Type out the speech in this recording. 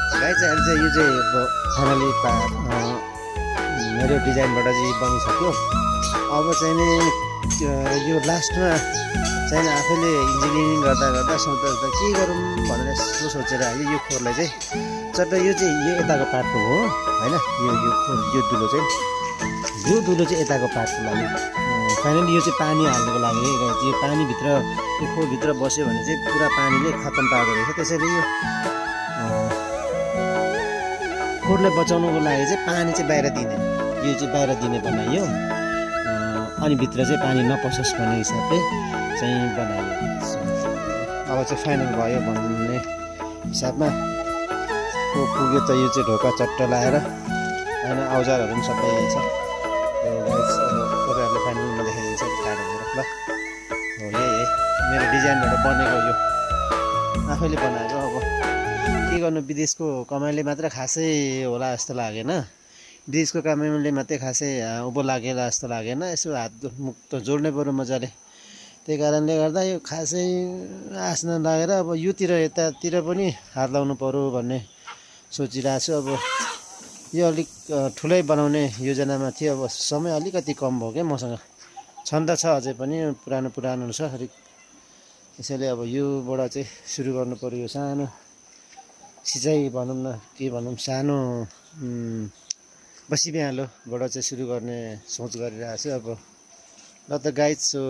Guys अहिले चाहिँ यो चाहिँ अब फाइनली मेरो डिजाइनबाट चाहिँ बनिसक्यो। अब चाहिँ नि यो लास्टमा चाहिँ आफैले इन्जिनियरिङ गर्दा गर्दा सोच्दा सोच्दा के गरौँ भनेर यसो सोचेर आयो यो खोरलाई चाहिँ चट्ट यो चाहिँ यो यताको पार्टको हो होइन। यो खोर यो दुलो चाहिँ यताको पार्टको लागि फाइनली यो चाहिँ पानी हाल्नुको लागि यो पानीभित्र यो खोरभित्र बस्यो भने चाहिँ पुरा पानीले खत्तम पार्दो रहेछ। त्यसैले यो खोरलाई बचाउनुको लागि चाहिँ पानी चाहिँ बाहिर दिने, यो चाहिँ बाहिर दिने बनाइयो। अनि भित्र चाहिँ पानी नपसोस् भन्ने हिसाबले चाहिँ बनाइयो। अब चाहिँ फाइनल भयो भन्ने हिसाबमा पुग्यो त यो चाहिँ ढोका चट्ट लाएर होइन। औजारहरू पनि सबै छ। तपाईँहरूले फाइनलमा देखाइदिन्छ टाढो भएर ल। हो यही मेरो डिजाइनबाट बनेको यो आफैले बनाएको। अब के गर्नु, विदेशको कमाइले मात्र खासै होला जस्तो लागेन। विदेशको कमाइले मात्रै खासै उँभो लागेला जस्तो लागेन। यसो हात मुख त जोड्नै पऱ्यो मजाले। त्यही कारणले गर्दा यो खासै आश नलागेर अब योतिर यतातिर पनि हात लाउनु पऱ्यो भन्ने सोचिरहेको छु। अब यो अलिक ठुलै बनाउने योजनामा थियो। अब समय अलिकति कम भयो क्या मसँग। क्षमता छ अझै पनि, पुरानो छ अलिक। त्यसैले अब योबाट चाहिँ सुरु गर्नु पऱ्यो। यो सानो सिँचाइ भनौँ न के भनौँ, सानो बसी बिहालोबाट चाहिँ सुरु गर्ने सोच गरिरहेको छु। अब ल त गाइज, सो